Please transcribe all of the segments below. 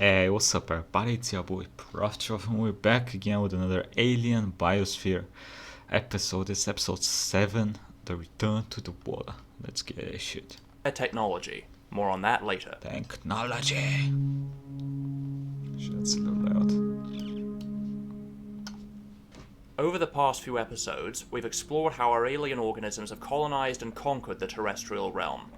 Hey, what's up, everybody? It's your boy Proftrof, and we're back again with another Alien Biosphere episode. This episode 7, The Return to the Water. Let's get this shit. Technology. More on that later. Technology! Shit's a little loud. Over the past few episodes, we've explored how our alien organisms have colonized and conquered the terrestrial realm.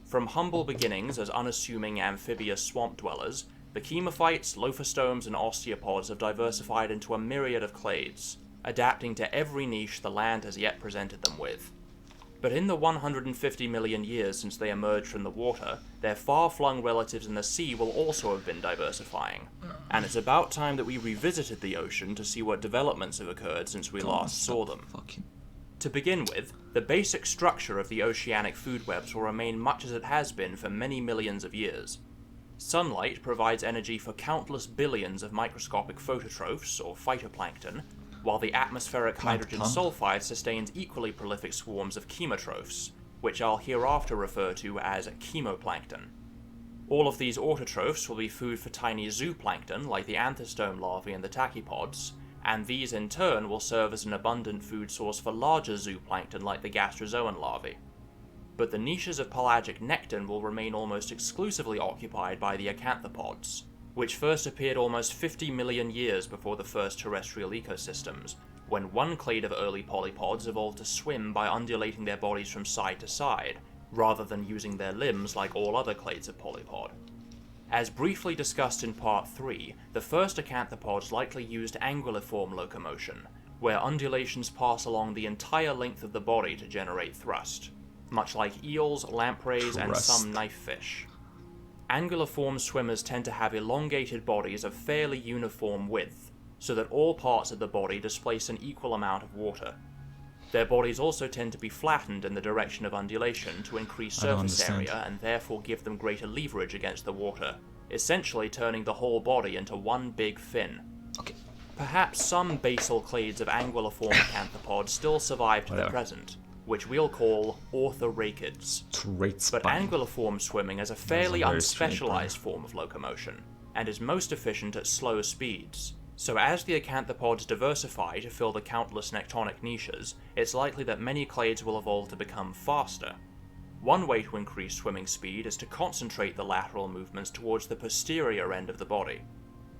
From humble beginnings as unassuming amphibious swamp dwellers, the chemophytes, lophostomes, and osteopods have diversified into a myriad of clades, adapting to every niche the land has yet presented them with. But in the 150 million years since they emerged from the water, their far-flung relatives in the sea will also have been diversifying. And it's about time that we revisited the ocean to see what developments have occurred since we last saw them. To begin with, the basic structure of the oceanic food webs will remain much as it has been for many millions of years. Sunlight provides energy for countless billions of microscopic phototrophs, or phytoplankton, while the atmospheric hydrogen sulfide sustains equally prolific swarms of chemotrophs, which I'll hereafter refer to as chemoplankton. All of these autotrophs will be food for tiny zooplankton like the anthostome larvae and the tachypods, and these in turn will serve as an abundant food source for larger zooplankton like the gastrozoan larvae. But the niches of pelagic nekton will remain almost exclusively occupied by the acanthopods, which first appeared almost 50 million years before the first terrestrial ecosystems, when one clade of early polypods evolved to swim by undulating their bodies from side to side, rather than using their limbs like all other clades of polypod. As briefly discussed in Part 3, the first acanthopods likely used anguilliform locomotion, where undulations pass along the entire length of the body to generate thrust, much like eels, lampreys, and some knifefish. Anguilliform swimmers tend to have elongated bodies of fairly uniform width, so that all parts of the body displace an equal amount of water. Their bodies also tend to be flattened in the direction of undulation to increase surface area and therefore give them greater leverage against the water, essentially turning the whole body into one big fin. Perhaps some basal clades of anguilliform acanthopods still survive to the present, which we'll call orthorhynchids. But anguilliform swimming is a fairly unspecialized form of locomotion, and is most efficient at slow speeds. So as the acanthopods diversify to fill the countless nectonic niches, it's likely that many clades will evolve to become faster. One way to increase swimming speed is to concentrate the lateral movements towards the posterior end of the body.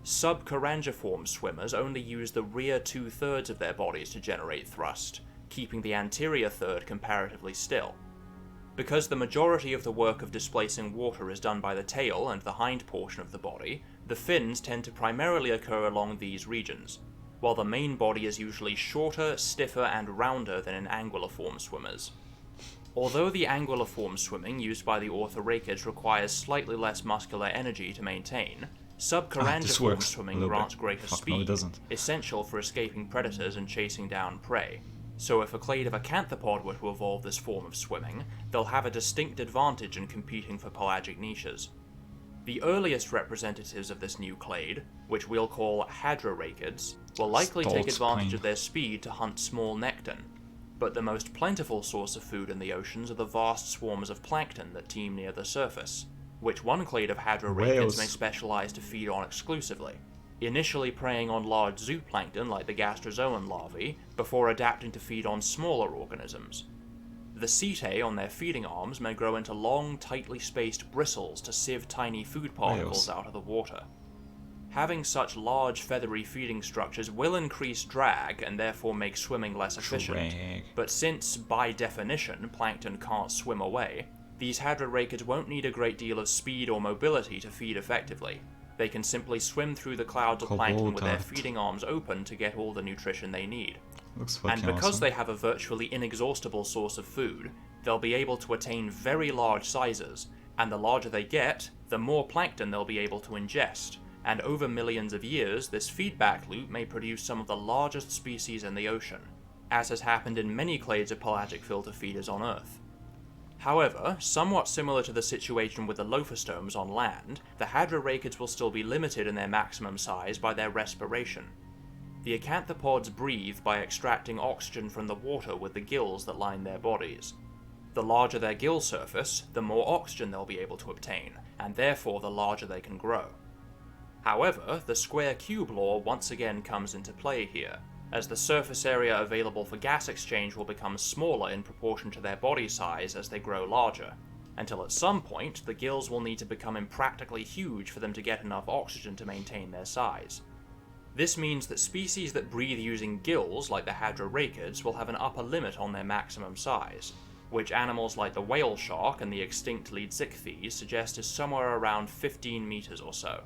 Subchorangiform swimmers only use the rear 2/3 of their bodies to generate thrust, keeping the anterior third comparatively still. Because the majority of the work of displacing water is done by the tail and the hind portion of the body, the fins tend to primarily occur along these regions, while the main body is usually shorter, stiffer, and rounder than in anguilliform swimmers. Although the anguilliform swimming used by the orthorhynchids requires slightly less muscular energy to maintain, subchorangiform swimming grants greater speed, essential for escaping predators and chasing down prey. So if a clade of acanthopod were to evolve this form of swimming, they'll have a distinct advantage in competing for pelagic niches. The earliest representatives of this new clade, which we'll call hadrorhynchids, will likely take advantage of their speed to hunt small nekton, but the most plentiful source of food in the oceans are the vast swarms of plankton that teem near the surface, which one clade of hadrorhynchids may specialize to feed on exclusively, initially preying on large zooplankton like the gastrozoan larvae, before adapting to feed on smaller organisms. The setae on their feeding arms may grow into long, tightly spaced bristles to sieve tiny food particles out of the water. Having such large feathery feeding structures will increase drag and therefore make swimming less efficient, but since, by definition, plankton can't swim away, these hadrorhynchids won't need a great deal of speed or mobility to feed effectively. They can simply swim through the clouds of plankton with their feeding arms open to get all the nutrition they need. And because they have a virtually inexhaustible source of food, they'll be able to attain very large sizes, and the larger they get, the more plankton they'll be able to ingest, and over millions of years, this feedback loop may produce some of the largest species in the ocean, as has happened in many clades of pelagic filter feeders on Earth. However, somewhat similar to the situation with the lophostomes on land, the hadrorhynchids will still be limited in their maximum size by their respiration. The acanthopods breathe by extracting oxygen from the water with the gills that line their bodies. The larger their gill surface, the more oxygen they'll be able to obtain, and therefore the larger they can grow. However, the square cube law once again comes into play here, as the surface area available for gas exchange will become smaller in proportion to their body size as they grow larger, until at some point the gills will need to become impractically huge for them to get enough oxygen to maintain their size. This means that species that breathe using gills, like the hadrorachids, will have an upper limit on their maximum size, which animals like the whale shark and the extinct Leedsichthys suggest is somewhere around 15 meters or so.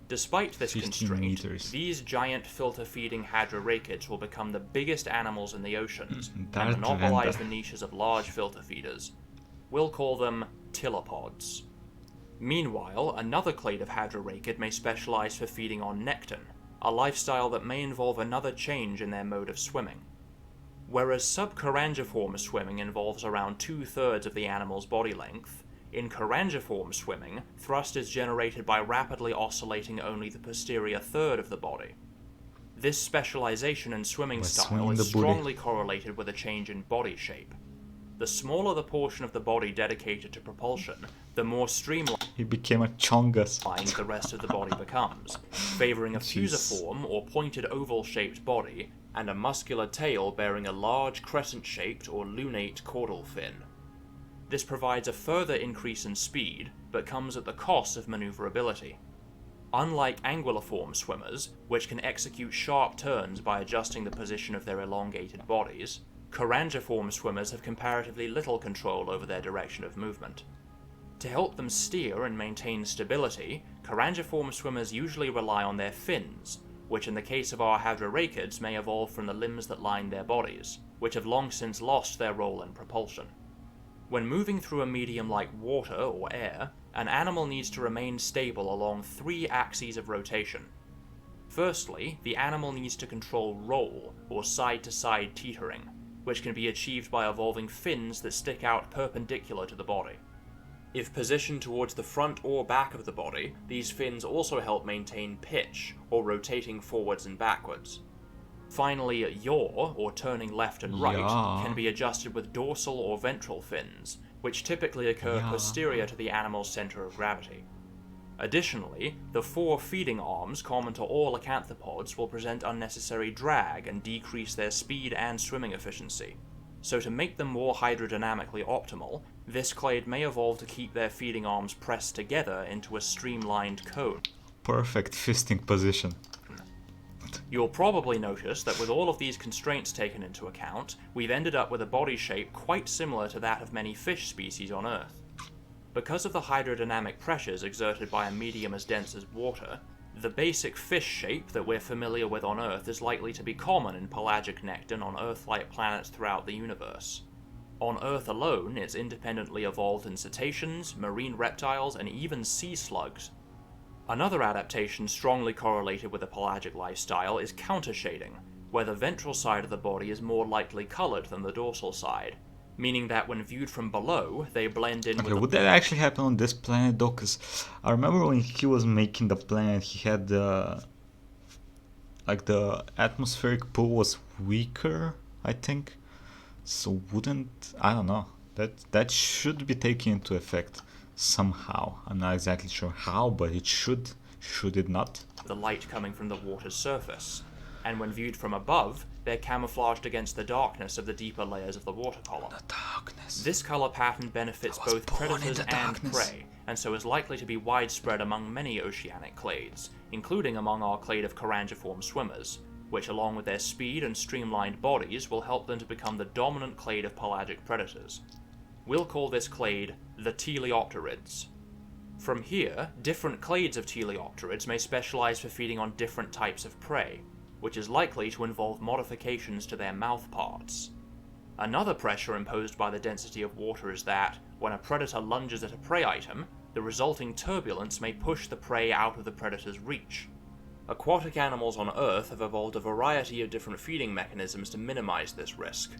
Despite this 15 constraint, meters. these giant filter-feeding hadrorachids will become the biggest animals in the oceans and Darth monopolize Vader. the niches of large filter feeders. We'll call them tylopods. Meanwhile, another clade of hadrorachid may specialize for feeding on nekton, a lifestyle that may involve another change in their mode of swimming. Whereas subchorangiform swimming involves around 2/3 of the animal's body length, in chorangiform swimming, thrust is generated by rapidly oscillating only the posterior third of the body. This specialization in swimming By style swinging is the booty. strongly correlated with a change in body shape. The smaller the portion of the body dedicated to propulsion, the more streamlined He became a chongus. the rest of the body becomes, favoring a Jeez. fusiform or pointed oval-shaped body and a muscular tail bearing a large crescent-shaped or lunate caudal fin. This provides a further increase in speed, but comes at the cost of maneuverability. Unlike anguilliform swimmers, which can execute sharp turns by adjusting the position of their elongated bodies, chorangiform swimmers have comparatively little control over their direction of movement. To help them steer and maintain stability, chorangiform swimmers usually rely on their fins, which in the case of our hadrorachids may evolve from the limbs that line their bodies, which have long since lost their role in propulsion. When moving through a medium like water or air, an animal needs to remain stable along 3 axes of rotation. Firstly, the animal needs to control roll, or side-to-side teetering, which can be achieved by evolving fins that stick out perpendicular to the body. If positioned towards the front or back of the body, these fins also help maintain pitch, or rotating forwards and backwards. Finally, yaw, or turning left and right, Yaw. can be adjusted with dorsal or ventral fins, which typically occur Yaw. posterior to the animal's center of gravity. Additionally, the 4 feeding arms common to all acanthopods will present unnecessary drag and decrease their speed and swimming efficiency. So to make them more hydrodynamically optimal, this clade may evolve to keep their feeding arms pressed together into a streamlined cone. Perfect fisting position. You'll probably notice that with all of these constraints taken into account, we've ended up with a body shape quite similar to that of many fish species on Earth. Because of the hydrodynamic pressures exerted by a medium as dense as water, the basic fish shape that we're familiar with on Earth is likely to be common in pelagic nekton on Earth-like planets throughout the universe. On Earth alone, it's independently evolved in cetaceans, marine reptiles, and even sea slugs. Another adaptation strongly correlated with a pelagic lifestyle is countershading, where the ventral side of the body is more lightly colored than the dorsal side, meaning that when viewed from below, they blend in Okay, with would that actually happen on this planet though? Because I remember when he was making the planet, he had like the atmospheric pull was weaker, I think. So wouldn't, I don't know, that should be taken into effect somehow. I'm not exactly sure how, but it should it not? the light coming from the water's surface, and when viewed from above, they're camouflaged against the darkness of the deeper layers of the water column. The darkness. This color pattern benefits I was both born in predators the and darkness. prey, and so is likely to be widespread among many oceanic clades, including among our clade of chorangiform swimmers, which along with their speed and streamlined bodies will help them to become the dominant clade of pelagic predators. We'll call this clade the teleopterids. From here, different clades of teleopterids may specialize for feeding on different types of prey, which is likely to involve modifications to their mouth parts. Another pressure imposed by the density of water is that, when a predator lunges at a prey item, the resulting turbulence may push the prey out of the predator's reach. Aquatic animals on Earth have evolved a variety of different feeding mechanisms to minimize this risk.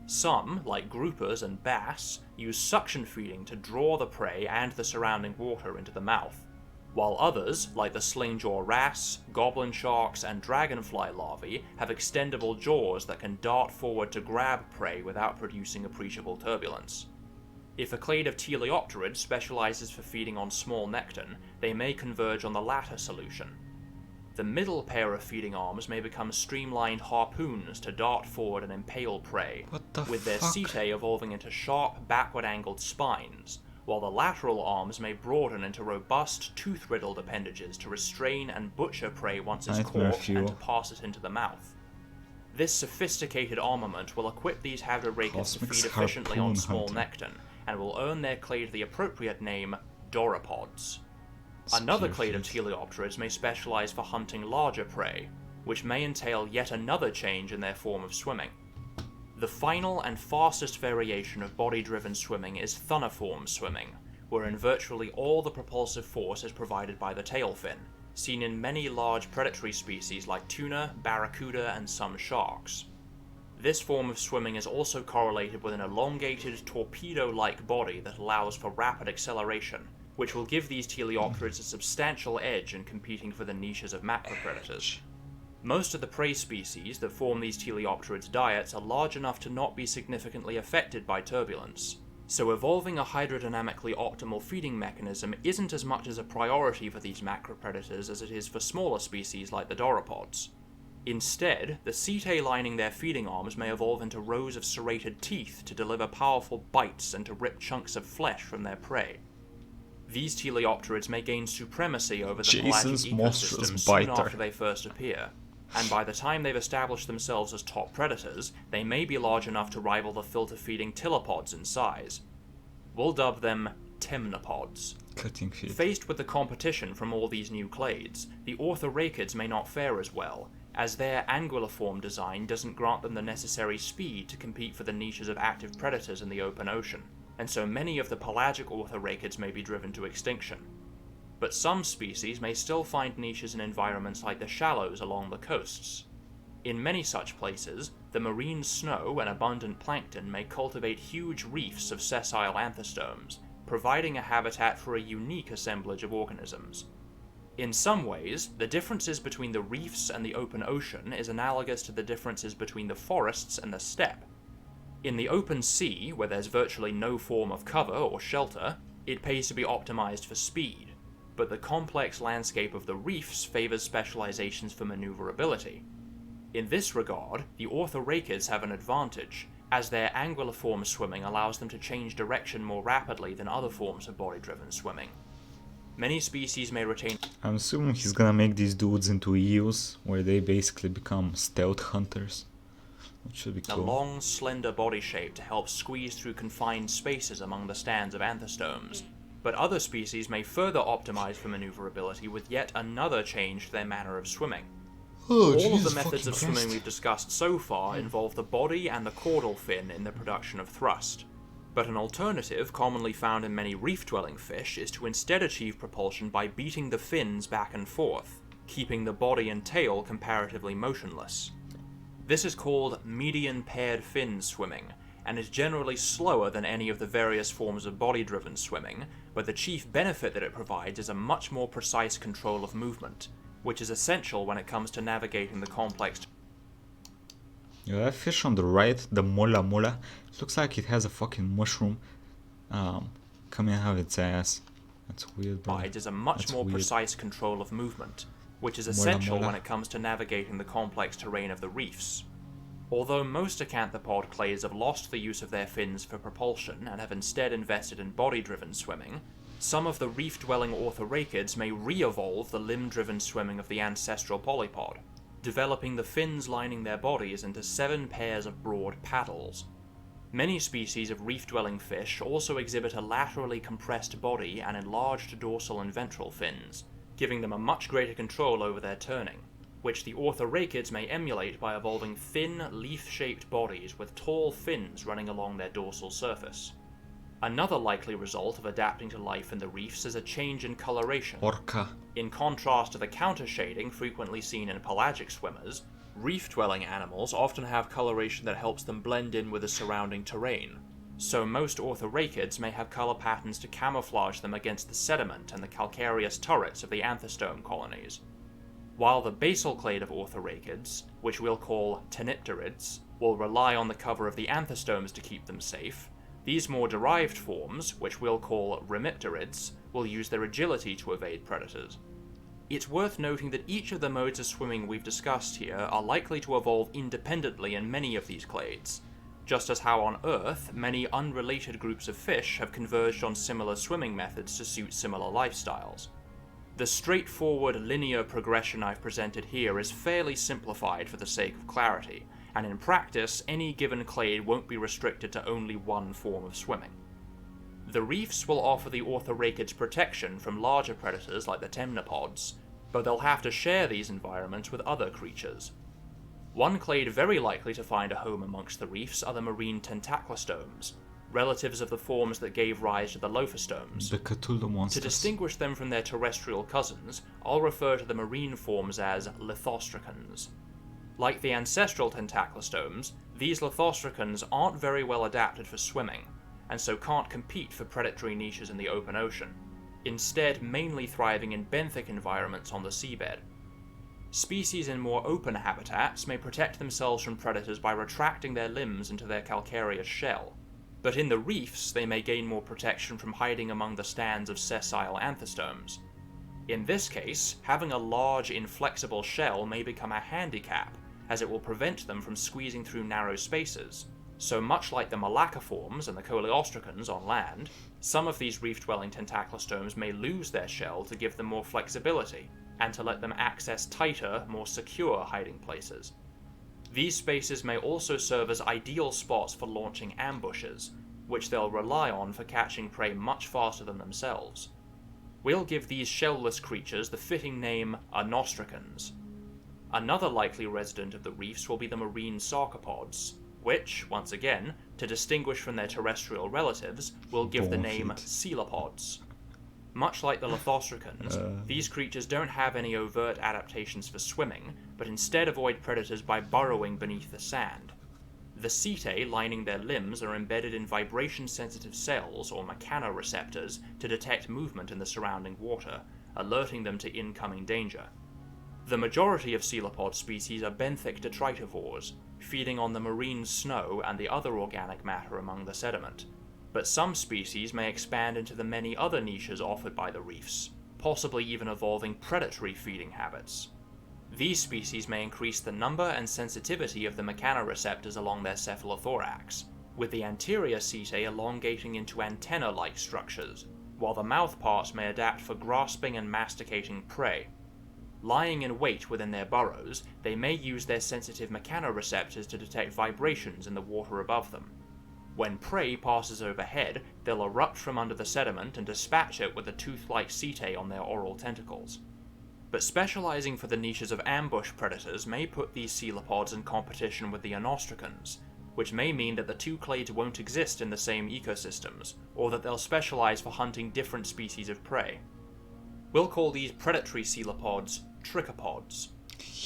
Some, like groupers and bass, use suction feeding to draw the prey and the surrounding water into the mouth, while others, like the slingjaw wrasse, goblin sharks, and dragonfly larvae, have extendable jaws that can dart forward to grab prey without producing appreciable turbulence. If a clade of teleopterids specializes for feeding on small nekton, they may converge on the latter solution. The middle pair of feeding arms may become streamlined harpoons to dart forward and impale prey, with their setae evolving into sharp, backward-angled spines, while the lateral arms may broaden into robust, tooth-riddled appendages to restrain and butcher prey once it's caught and to pass it into the mouth. This sophisticated armament will equip these hadrorachids to feed efficiently on small nekton, and will earn their clade the appropriate name Dorapods. Another clade of teleopterids may specialize for hunting larger prey, which may entail yet another change in their form of swimming. The final and fastest variation of body-driven swimming is thunniform swimming, wherein virtually all the propulsive force is provided by the tail fin, seen in many large predatory species like tuna, barracuda, and some sharks. This form of swimming is also correlated with an elongated, torpedo-like body that allows for rapid acceleration, which will give these teleopterids a substantial edge in competing for the niches of macropredators. Most of the prey species that form these teleopterids' diets are large enough to not be significantly affected by turbulence, so evolving a hydrodynamically optimal feeding mechanism isn't as much as a priority for these macropredators as it is for smaller species like the Dorapods. Instead, the setae lining their feeding arms may evolve into rows of serrated teeth to deliver powerful bites and to rip chunks of flesh from their prey. These teleopterids may gain supremacy over the pelagic ecosystem soon after they first appear, and by the time they've established themselves as top predators, they may be large enough to rival the filter-feeding tylopods in size. We'll dub them temnopods. Faced with the competition from all these new clades, the orthorheichids may not fare as well, as their anguilliform design doesn't grant them the necessary speed to compete for the niches of active predators in the open ocean, and so many of the pelagic orthorheichids may be driven to extinction. But some species may still find niches in environments like the shallows along the coasts. In many such places, the marine snow and abundant plankton may cultivate huge reefs of sessile anthostomes, providing a habitat for a unique assemblage of organisms. In some ways, the differences between the reefs and the open ocean is analogous to the differences between the forests and the steppe. In the open sea, where there's virtually no form of cover or shelter, it pays to be optimized for speed, but the complex landscape of the reefs favors specializations for maneuverability. In this regard, the orthorheichids have an advantage, as their anguilliform swimming allows them to change direction more rapidly than other forms of body-driven swimming. Many species may retain... I'm assuming he's gonna make these dudes into eels, where they basically become stealth hunters. Which should be cool. A long, slender body shape to help squeeze through confined spaces among the stands of anthostomes, but other species may further optimize for maneuverability with yet another change to their manner of swimming. All of the methods of swimming we've discussed so far involve the body and the caudal fin in the production of thrust, but an alternative commonly found in many reef-dwelling fish is to instead achieve propulsion by beating the fins back and forth, keeping the body and tail comparatively motionless. This is called median paired fin swimming, and is generally slower than any of the various forms of body-driven swimming, but the chief benefit that it provides is a much more precise control of movement, which is essential when it comes to navigating the complex... Yeah, that fish on the right, the mola mola, looks like it has a fucking mushroom coming out of its ass. That's weird, bro. ...is a much more precise control of movement, which is essential when it comes to navigating the complex terrain of the reefs. Although most acanthopod clades have lost the use of their fins for propulsion and have instead invested in body-driven swimming, some of the reef-dwelling orthorheichids may re-evolve the limb-driven swimming of the ancestral polypod, developing the fins lining their bodies into 7 pairs of broad paddles. Many species of reef-dwelling fish also exhibit a laterally compressed body and enlarged dorsal and ventral fins, giving them a much greater control over their turning, which the orthorheichids may emulate by evolving thin, leaf-shaped bodies with tall fins running along their dorsal surface. Another likely result of adapting to life in the reefs is a change in coloration. Orca. In contrast to the countershading frequently seen in pelagic swimmers, reef-dwelling animals often have coloration that helps them blend in with the surrounding terrain, so most orthorheichids may have color patterns to camouflage them against the sediment and the calcareous turrets of the anthostome colonies. While the basal clade of orthorheichids, which we'll call tenipterids, will rely on the cover of the anthostomes to keep them safe, These more derived forms, which we'll call remipterids, will use their agility to evade predators. It's worth noting that each of the modes of swimming we've discussed here are likely to evolve independently in many of these clades, just as how on Earth many unrelated groups of fish have converged on similar swimming methods to suit similar lifestyles. The straightforward linear progression I've presented here is fairly simplified for the sake of clarity, and in practice any given clade won't be restricted to only one form of swimming. The reefs will offer the orthorhynchids protection from larger predators like the temnopods, but they'll have to share these environments with other creatures. One clade very likely to find a home amongst the reefs are the marine tentaclostomes, relatives of the forms that gave rise to the lophostomes. The Cthulhu monsters. To distinguish them from their terrestrial cousins, I'll refer to the marine forms as lithostracans. Like the ancestral tentaclostomes, these lithostracans aren't very well adapted for swimming, and so can't compete for predatory niches in the open ocean, instead mainly thriving in benthic environments on the seabed. Species in more open habitats may protect themselves from predators by retracting their limbs into their calcareous shell, but in the reefs they may gain more protection from hiding among the stands of sessile anthostomes. In this case, having a large, inflexible shell may become a handicap, as it will prevent them from squeezing through narrow spaces. So much like the malacoforms and the coleostracans on land, some of these reef-dwelling tentaclostomes may lose their shell to give them more flexibility, and to let them access tighter, more secure hiding places. These spaces may also serve as ideal spots for launching ambushes, which they'll rely on for catching prey much faster than themselves. We'll give these shellless creatures the fitting name anostracans. Another likely resident of the reefs will be the marine sarcopods, which, once again, to distinguish from their terrestrial relatives, will give the name coelopods. Much like the lithostracans, these creatures don't have any overt adaptations for swimming, but instead avoid predators by burrowing beneath the sand. The setae lining their limbs are embedded in vibration-sensitive cells, or mechanoreceptors, to detect movement in the surrounding water, alerting them to incoming danger. The majority of coelopod species are benthic detritivores, feeding on the marine snow and the other organic matter among the sediment, but some species may expand into the many other niches offered by the reefs, possibly even evolving predatory feeding habits. These species may increase the number and sensitivity of the mechanoreceptors along their cephalothorax, with the anterior setae elongating into antenna-like structures, while the mouth parts may adapt for grasping and masticating prey. Lying in wait within their burrows, they may use their sensitive mechanoreceptors to detect vibrations in the water above them. When prey passes overhead, they'll erupt from under the sediment and dispatch it with a tooth-like setae on their oral tentacles. But specializing for the niches of ambush predators may put these coelopods in competition with the anostracans, which may mean that the two clades won't exist in the same ecosystems, or that they'll specialize for hunting different species of prey. We'll call these predatory coelopods trichopods.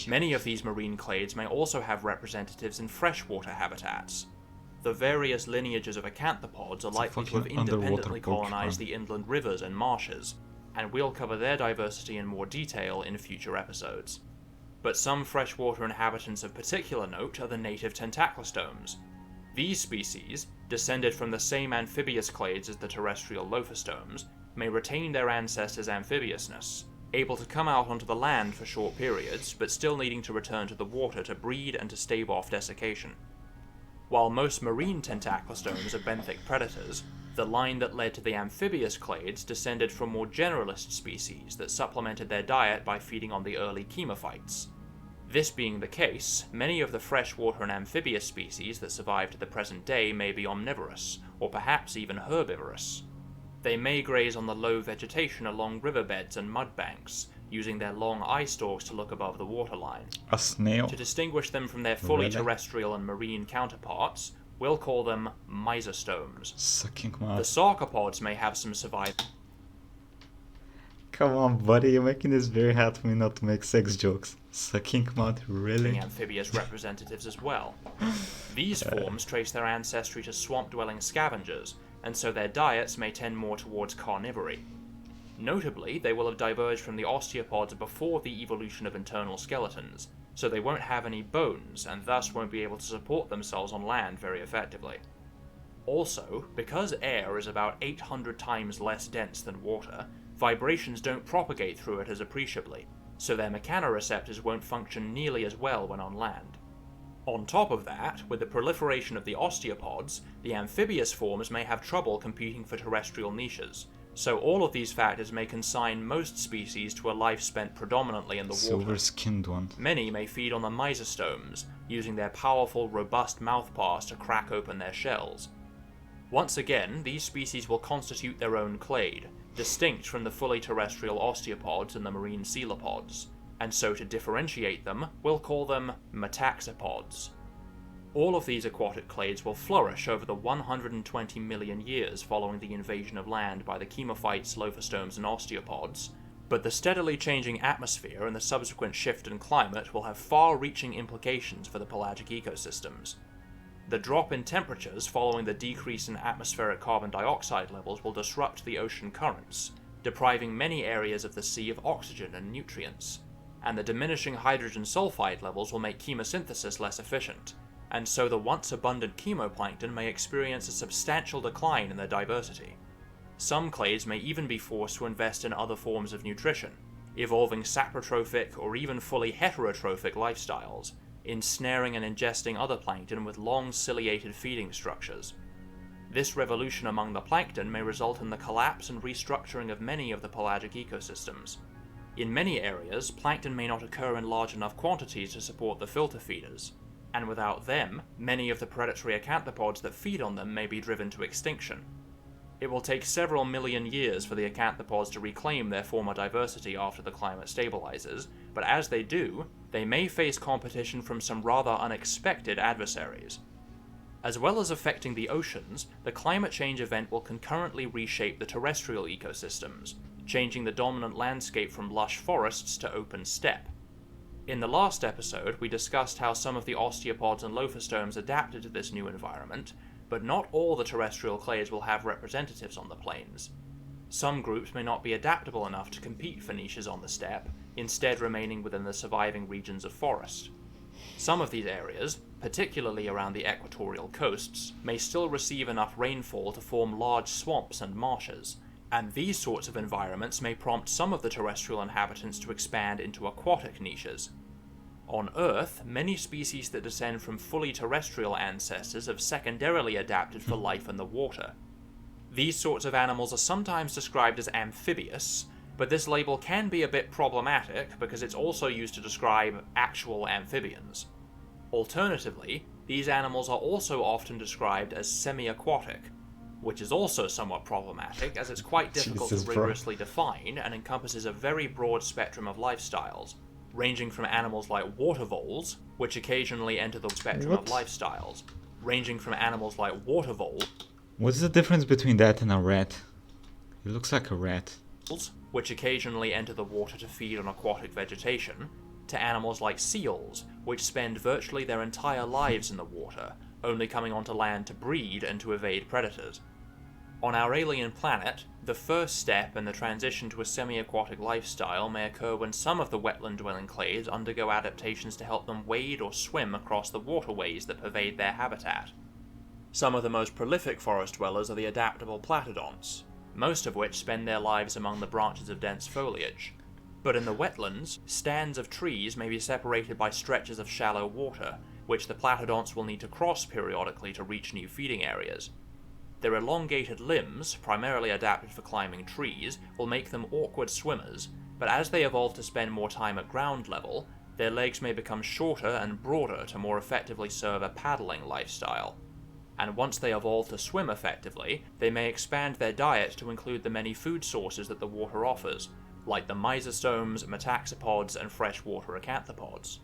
Many of these marine clades may also have representatives in freshwater habitats. The various lineages of acanthopods are likely to have independently colonized the inland rivers and marshes, and we'll cover their diversity in more detail in future episodes. But some freshwater inhabitants of particular note are the native tentaclostomes. These species, descended from the same amphibious clades as the terrestrial lophostomes, may retain their ancestors' amphibiousness, able to come out onto the land for short periods, but still needing to return to the water to breed and to stave off desiccation. While most marine tentaclostomes are benthic predators, the line that led to the amphibious clades descended from more generalist species that supplemented their diet by feeding on the early chemophytes. This being the case, many of the freshwater and amphibious species that survive to the present day may be omnivorous, or perhaps even herbivorous. They may graze on the low vegetation along riverbeds and mudbanks, using their long eye stalks to look above the waterline. A snail? To distinguish them from their fully Really? terrestrial and marine counterparts, we'll call them mysostomes. Sucking The mud. sarcopods may have some survival. Come on, buddy, you're making this very hard for me not to make sex jokes. Sucking mud, really? Amphibious representatives as well. These forms trace their ancestry to swamp-dwelling scavengers, and so their diets may tend more towards carnivory. Notably, they will have diverged from the osteopods before the evolution of internal skeletons, so they won't have any bones, and thus won't be able to support themselves on land very effectively. Also, because air is about 800 times less dense than water, vibrations don't propagate through it as appreciably, so their mechanoreceptors won't function nearly as well when on land. On top of that, with the proliferation of the osteopods, the amphibious forms may have trouble competing for terrestrial niches, so all of these factors may consign most species to a life spent predominantly in the water. Silver-skinned one. Many may feed on the mysostomes, using their powerful, robust mouthparts to crack open their shells. Once again, these species will constitute their own clade, distinct from the fully terrestrial osteopods and the marine colepods, and so to differentiate them, we'll call them metaxopods. All of these aquatic clades will flourish over the 120 million years following the invasion of land by the chemophytes, lophostomes, and osteopods, but the steadily changing atmosphere and the subsequent shift in climate will have far-reaching implications for the pelagic ecosystems. The drop in temperatures following the decrease in atmospheric carbon dioxide levels will disrupt the ocean currents, depriving many areas of the sea of oxygen and nutrients, and the diminishing hydrogen sulfide levels will make chemosynthesis less efficient, and so the once abundant chemoplankton may experience a substantial decline in their diversity. Some clades may even be forced to invest in other forms of nutrition, evolving saprotrophic or even fully heterotrophic lifestyles, ensnaring and ingesting other plankton with long ciliated feeding structures. This revolution among the plankton may result in the collapse and restructuring of many of the pelagic ecosystems. In many areas, plankton may not occur in large enough quantities to support the filter feeders, and without them, many of the predatory acanthopods that feed on them may be driven to extinction. It will take several million years for the acanthopods to reclaim their former diversity after the climate stabilizes, but as they do, they may face competition from some rather unexpected adversaries. As well as affecting the oceans, the climate change event will concurrently reshape the terrestrial ecosystems, changing the dominant landscape from lush forests to open steppe. In the last episode, we discussed how some of the osteopods and lophostomes adapted to this new environment, but not all the terrestrial clades will have representatives on the plains. Some groups may not be adaptable enough to compete for niches on the steppe, instead remaining within the surviving regions of forest. Some of these areas, particularly around the equatorial coasts, may still receive enough rainfall to form large swamps and marshes, and these sorts of environments may prompt some of the terrestrial inhabitants to expand into aquatic niches. On Earth, many species that descend from fully terrestrial ancestors have secondarily adapted for life in the water. These sorts of animals are sometimes described as amphibious, but this label can be a bit problematic because it's also used to describe actual amphibians. Alternatively, these animals are also often described as semi-aquatic, which is also somewhat problematic as it's quite difficult to rigorously define and encompasses a very broad spectrum of lifestyles, ranging from animals like water voles, which occasionally enter the spectrum of lifestyles, What's the difference between that and a rat? It looks like a rat. Which occasionally enter the water to feed on aquatic vegetation, to animals like seals, which spend virtually their entire lives in the water, only coming onto land to breed and to evade predators. On our alien planet, the first step in the transition to a semi-aquatic lifestyle may occur when some of the wetland-dwelling clades undergo adaptations to help them wade or swim across the waterways that pervade their habitat. Some of the most prolific forest dwellers are the adaptable platodonts, most of which spend their lives among the branches of dense foliage. But in the wetlands, stands of trees may be separated by stretches of shallow water, which the platodonts will need to cross periodically to reach new feeding areas. Their elongated limbs, primarily adapted for climbing trees, will make them awkward swimmers, but as they evolve to spend more time at ground level, their legs may become shorter and broader to more effectively serve a paddling lifestyle. And once they evolve to swim effectively, they may expand their diet to include the many food sources that the water offers, like the mysostomes, metaxopods, and freshwater acanthopods.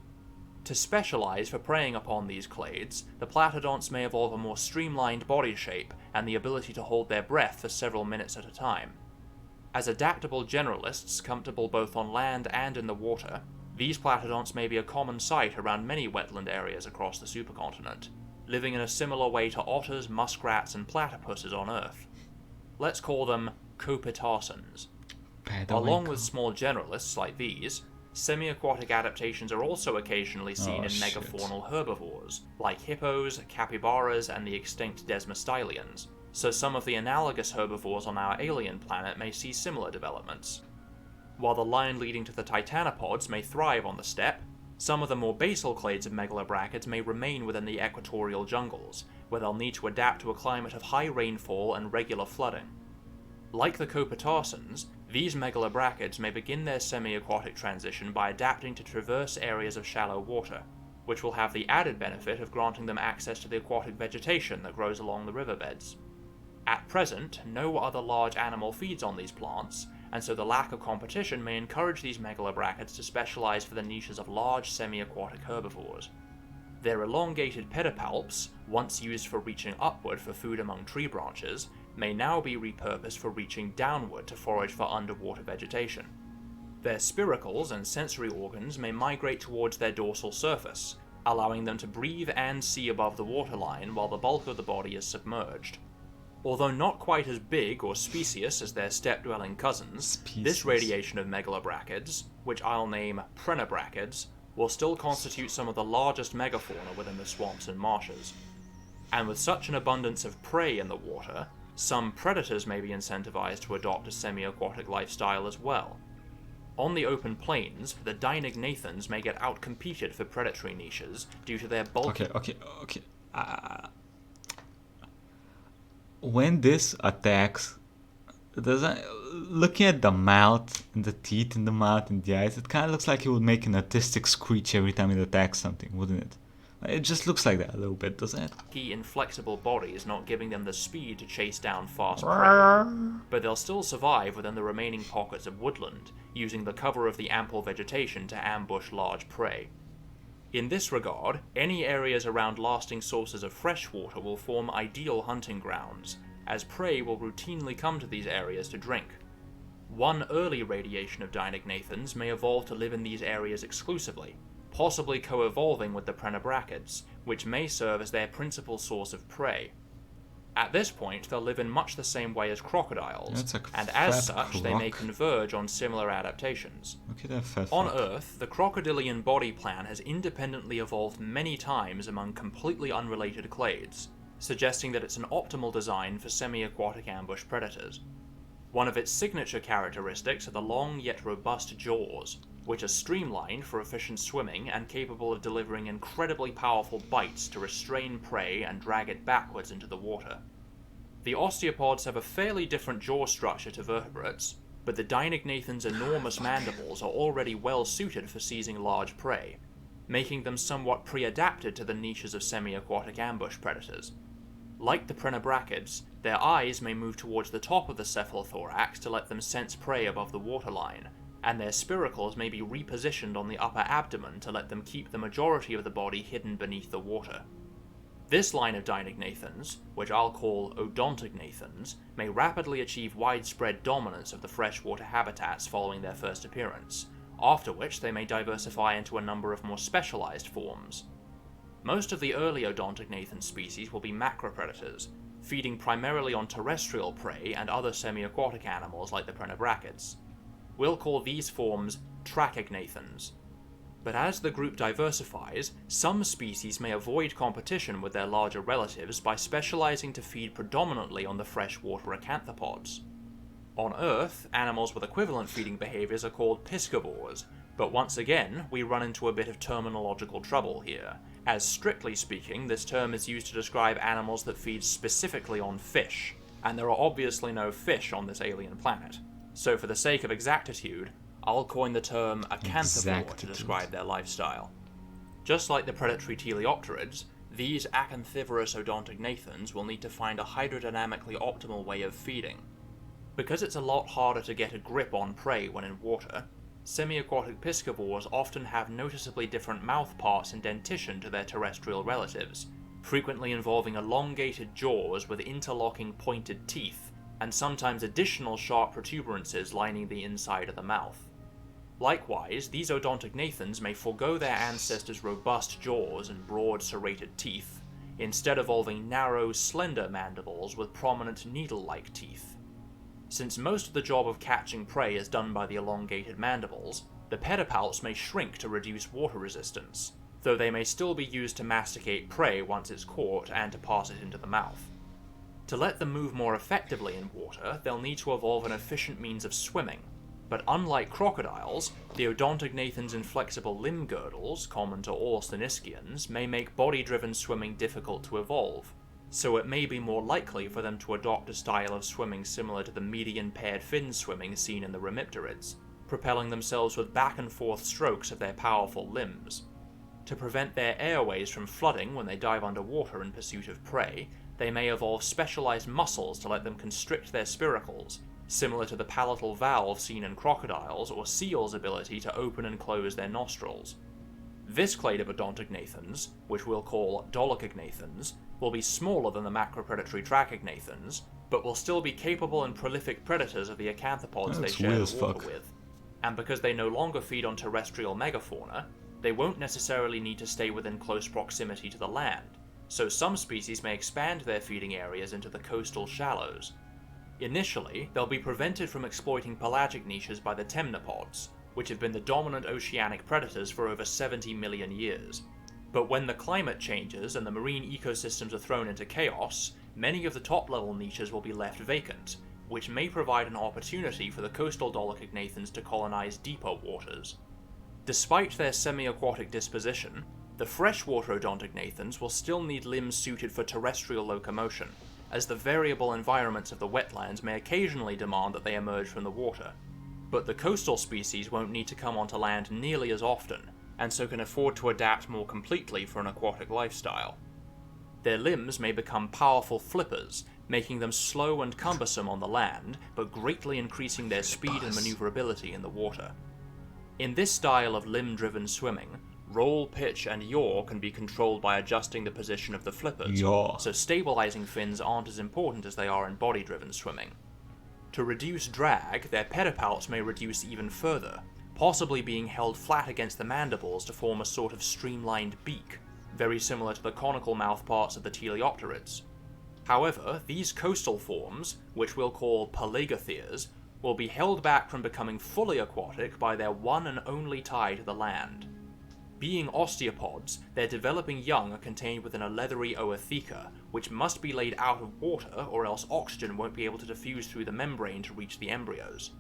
To specialize for preying upon these clades, the platodonts may evolve a more streamlined body shape and the ability to hold their breath for several minutes at a time. As adaptable generalists, comfortable both on land and in the water, these platodonts may be a common sight around many wetland areas across the supercontinent, living in a similar way to otters, muskrats, and platypuses on Earth. Let's call them copitarsons. Along with small generalists like these, semi-aquatic adaptations are also occasionally seen Oh, in shit. megafaunal herbivores, like hippos, capybaras, and the extinct desmostylians, so some of the analogous herbivores on our alien planet may see similar developments. While the line leading to the titanopods may thrive on the steppe, some of the more basal clades of megalobrachids may remain within the equatorial jungles, where they'll need to adapt to a climate of high rainfall and regular flooding. Like the copotarsans, these megalobrachids may begin their semi-aquatic transition by adapting to traverse areas of shallow water, which will have the added benefit of granting them access to the aquatic vegetation that grows along the riverbeds. At present, no other large animal feeds on these plants, and so the lack of competition may encourage these megalobrachids to specialize for the niches of large semi-aquatic herbivores. Their elongated pedipalps, once used for reaching upward for food among tree branches, may now be repurposed for reaching downward to forage for underwater vegetation. Their spiracles and sensory organs may migrate towards their dorsal surface, allowing them to breathe and see above the waterline while the bulk of the body is submerged. Although not quite as big or specious as their steppe-dwelling cousins, this radiation of megalobrachids, which I'll name prenobrachids, will still constitute some of the largest megafauna within the swamps and marshes. And with such an abundance of prey in the water, some predators may be incentivized to adopt a semi-aquatic lifestyle as well. On the open plains, the deinognathans may get outcompeted for predatory niches due to their bulky... Okay. When this attacks, looking at the mouth and the teeth in the mouth and the eyes, it kind of looks like it would make an autistic screech every time it attacks something, wouldn't it? It just looks like that a little bit, doesn't it? Key inflexible bodies not giving them the speed to chase down fast prey, but they'll still survive within the remaining pockets of woodland, using the cover of the ample vegetation to ambush large prey. In this regard, any areas around lasting sources of fresh water will form ideal hunting grounds, as prey will routinely come to these areas to drink. One early radiation of deinognathans may evolve to live in these areas exclusively, possibly co-evolving with the prenobrachids, which may serve as their principal source of prey. At this point, they'll live in much the same way as crocodiles, and as such, they may converge on similar adaptations. On Earth, the crocodilian body plan has independently evolved many times among completely unrelated clades, suggesting that it's an optimal design for semi-aquatic ambush predators. One of its signature characteristics are the long yet robust jaws, which are streamlined for efficient swimming and capable of delivering incredibly powerful bites to restrain prey and drag it backwards into the water. The osteopods have a fairly different jaw structure to vertebrates, but the deinognathans' enormous mandibles are already well suited for seizing large prey, making them somewhat pre-adapted to the niches of semi-aquatic ambush predators. Like the prenobrachids, their eyes may move towards the top of the cephalothorax to let them sense prey above the waterline, and their spiracles may be repositioned on the upper abdomen to let them keep the majority of the body hidden beneath the water. This line of deinognathans, which I'll call odontognathans, may rapidly achieve widespread dominance of the freshwater habitats following their first appearance, after which they may diversify into a number of more specialized forms. Most of the early odontognathan species will be macropredators, feeding primarily on terrestrial prey and other semi-aquatic animals like the prenobrachids. We'll call these forms trachognathans. But as the group diversifies, some species may avoid competition with their larger relatives by specializing to feed predominantly on the freshwater acanthopods. On Earth, animals with equivalent feeding behaviors are called piscivores, but once again, we run into a bit of terminological trouble here, as strictly speaking, this term is used to describe animals that feed specifically on fish, and there are obviously no fish on this alien planet. So for the sake of exactitude, I'll coin the term acanthivore to describe their lifestyle. Just like the predatory teleopterids, these acanthivorous odontognathans will need to find a hydrodynamically optimal way of feeding. Because it's a lot harder to get a grip on prey when in water, semi-aquatic piscivores often have noticeably different mouth parts and dentition to their terrestrial relatives, frequently involving elongated jaws with interlocking pointed teeth, and sometimes additional sharp protuberances lining the inside of the mouth. Likewise, these odontognathans may forego their ancestors' robust jaws and broad serrated teeth, instead evolving narrow, slender mandibles with prominent needle-like teeth. Since most of the job of catching prey is done by the elongated mandibles, the pedipalps may shrink to reduce water resistance, though they may still be used to masticate prey once it's caught and to pass it into the mouth. To let them move more effectively in water, they'll need to evolve an efficient means of swimming, but unlike crocodiles, the Odontognathan's inflexible limb girdles, common to all Stiniscians, may make body-driven swimming difficult to evolve, so it may be more likely for them to adopt a style of swimming similar to the median paired fin swimming seen in the Remipterids, propelling themselves with back and forth strokes of their powerful limbs. To prevent their airways from flooding when they dive underwater in pursuit of prey, they may evolve specialized muscles to let them constrict their spiracles, similar to the palatal valve seen in crocodiles or seals' ability to open and close their nostrils. This clade of Odontognathans, which we'll call Dolichognathans, will be smaller than the macropredatory Trachognathans, but will still be capable and prolific predators of the acanthopods they share the water with. And because they no longer feed on terrestrial megafauna, they won't necessarily need to stay within close proximity to the land, so some species may expand their feeding areas into the coastal shallows. Initially, they'll be prevented from exploiting pelagic niches by the temnopods, which have been the dominant oceanic predators for over 70 million years. But when the climate changes and the marine ecosystems are thrown into chaos, many of the top-level niches will be left vacant, which may provide an opportunity for the coastal Dolichognathans to colonize deeper waters. Despite their semi-aquatic disposition, the freshwater Odontognathans will still need limbs suited for terrestrial locomotion, as the variable environments of the wetlands may occasionally demand that they emerge from the water. But the coastal species won't need to come onto land nearly as often, and so can afford to adapt more completely for an aquatic lifestyle. Their limbs may become powerful flippers, making them slow and cumbersome on the land, but greatly increasing their speed and maneuverability in the water. In this style of limb-driven swimming, roll, pitch, and yaw can be controlled by adjusting the position of the flippers, so stabilizing fins aren't as important as they are in body-driven swimming. To reduce drag, their pedipalps may reduce even further, possibly being held flat against the mandibles to form a sort of streamlined beak, very similar to the conical mouthparts of the teleopterids. However, these coastal forms, which we'll call Pelagotheres, will be held back from becoming fully aquatic by their one and only tie to the land. Being osteopods, their developing young are contained within a leathery ootheca, which must be laid out of water or else oxygen won't be able to diffuse through the membrane to reach the embryos.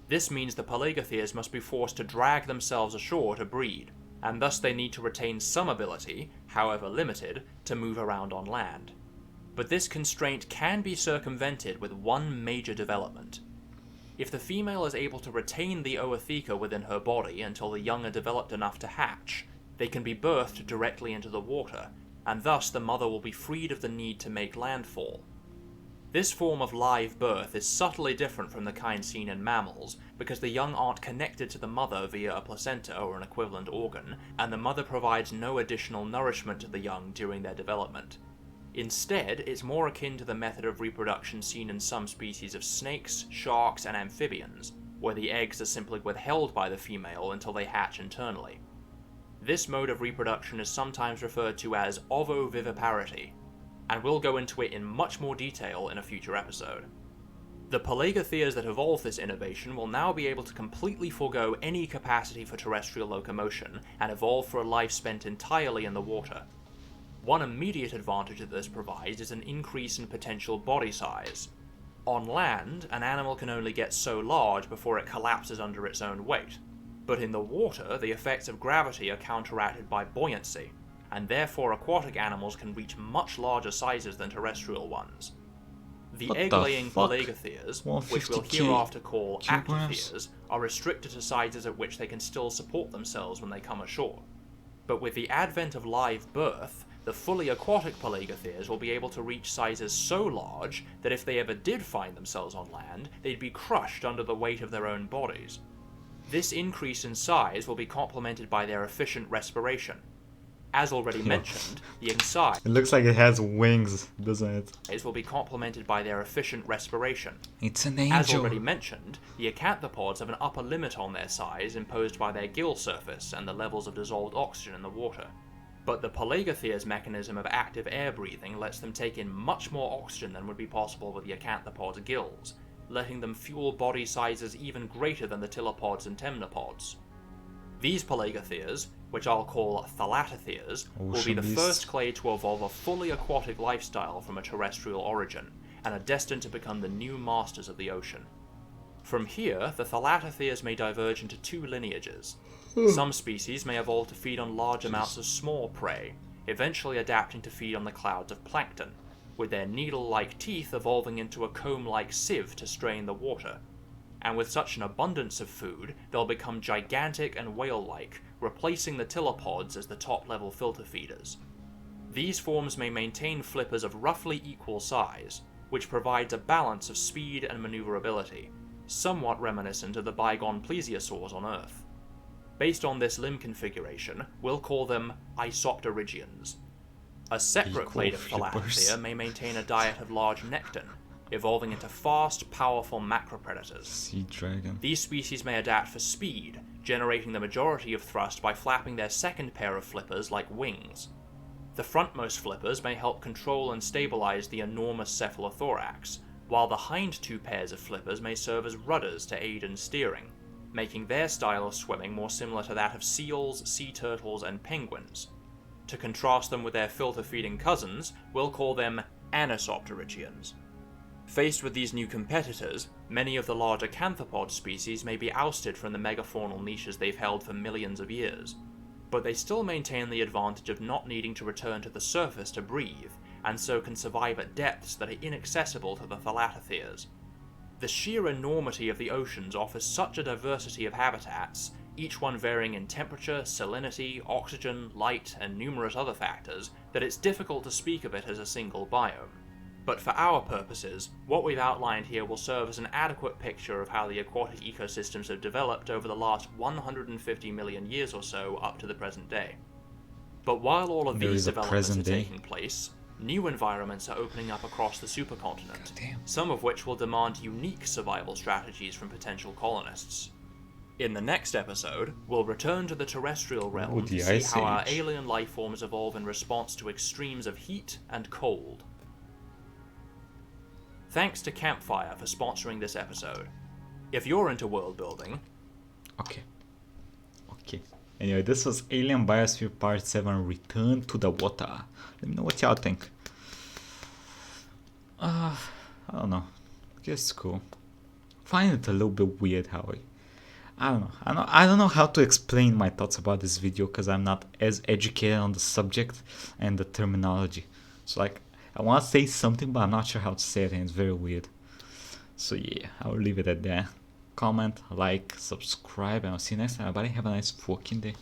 This means the Pelagotheres must be forced to drag themselves ashore to breed, and thus they need to retain some ability, however limited, to move around on land. But this constraint can be circumvented with one major development. If the female is able to retain the ootheca within her body until the young are developed enough to hatch, they can be birthed directly into the water, and thus the mother will be freed of the need to make landfall. This form of live birth is subtly different from the kind seen in mammals, because the young aren't connected to the mother via a placenta or an equivalent organ, and the mother provides no additional nourishment to the young during their development. Instead, it's more akin to the method of reproduction seen in some species of snakes, sharks, and amphibians, where the eggs are simply withheld by the female until they hatch internally. This mode of reproduction is sometimes referred to as ovoviviparity, and we'll go into it in much more detail in a future episode. The Pelagotheres that evolve this innovation will now be able to completely forego any capacity for terrestrial locomotion and evolve for a life spent entirely in the water. One immediate advantage that this provides is an increase in potential body size. On land, an animal can only get so large before it collapses under its own weight, but in the water, the effects of gravity are counteracted by buoyancy, and therefore aquatic animals can reach much larger sizes than terrestrial ones. The egg-laying Pelagotheres, which we'll hereafter call Actotheres, are restricted to sizes at which they can still support themselves when they come ashore. But with the advent of live birth, the fully aquatic Pelagotheres will be able to reach sizes so large that if they ever did find themselves on land, they'd be crushed under the weight of their own bodies. This increase in size will be complemented by their efficient respiration. As already mentioned, the size It looks like it has wings, doesn't it? It will be complemented by their efficient respiration. It's an angel. As already mentioned, the acanthopods have an upper limit on their size imposed by their gill surface and the levels of dissolved oxygen in the water. But the Pelagotheres' mechanism of active air breathing lets them take in much more oxygen than would be possible with the acanthopods' gills, letting them fuel body sizes even greater than the tylopods and temnopods. These pelagotheres, which I'll call thalattotheres, will be Ocean the beasts. first clade to evolve a fully aquatic lifestyle from a terrestrial origin, and are destined to become the new masters of the ocean. From here, the thalattotheres may diverge into two lineages. Some species may evolve to feed on large amounts of small prey, eventually adapting to feed on the clouds of plankton, with their needle-like teeth evolving into a comb-like sieve to strain the water. And with such an abundance of food, they'll become gigantic and whale-like, replacing the tylopods as the top-level filter feeders. These forms may maintain flippers of roughly equal size, which provides a balance of speed and maneuverability, somewhat reminiscent of the bygone plesiosaurs on Earth. Based on this limb configuration, we'll call them isopterygians. A separate Equal clade of flippers. thalattothera may maintain a diet of large nekton, evolving into fast, powerful macropredators. Sea dragon. These species may adapt for speed, generating the majority of thrust by flapping their second pair of flippers like wings. The frontmost flippers may help control and stabilize the enormous cephalothorax, while the hind two pairs of flippers may serve as rudders to aid in steering, making their style of swimming more similar to that of seals, sea turtles, and penguins. To contrast them with their filter-feeding cousins, we'll call them anisopterygians. Faced with these new competitors, many of the larger canthopod species may be ousted from the megafaunal niches they've held for millions of years, but they still maintain the advantage of not needing to return to the surface to breathe, and so can survive at depths that are inaccessible to the thalattotheres. The sheer enormity of the oceans offers such a diversity of habitats, each one varying in temperature, salinity, oxygen, light, and numerous other factors, that it's difficult to speak of it as a single biome. But for our purposes, what we've outlined here will serve as an adequate picture of how the aquatic ecosystems have developed over the last 150 million years or so up to the present day. But while all of There these is a developments are present day. taking place, new environments are opening up across the supercontinent, Damn. some of which will demand unique survival strategies from potential colonists. In the next episode, we'll return to the terrestrial realm the to see Ice how our Age. alien life forms evolve in response to extremes of heat and cold. Thanks to Campfire for sponsoring this episode. If you're into world building, Okay. Anyway, this was Alien Biosphere Part 7 Return to the Water. Let me know what y'all think. I don't know. I guess it's cool. Find it a little bit weird how I don't know. I don't know how to explain my thoughts about this video because I'm not as educated on the subject and the terminology. So like, I want to say something, but I'm not sure how to say it, and it's very weird. So yeah, I'll leave it at that. Comment, like, subscribe, and I'll see you next time. Everybody have a nice fucking day.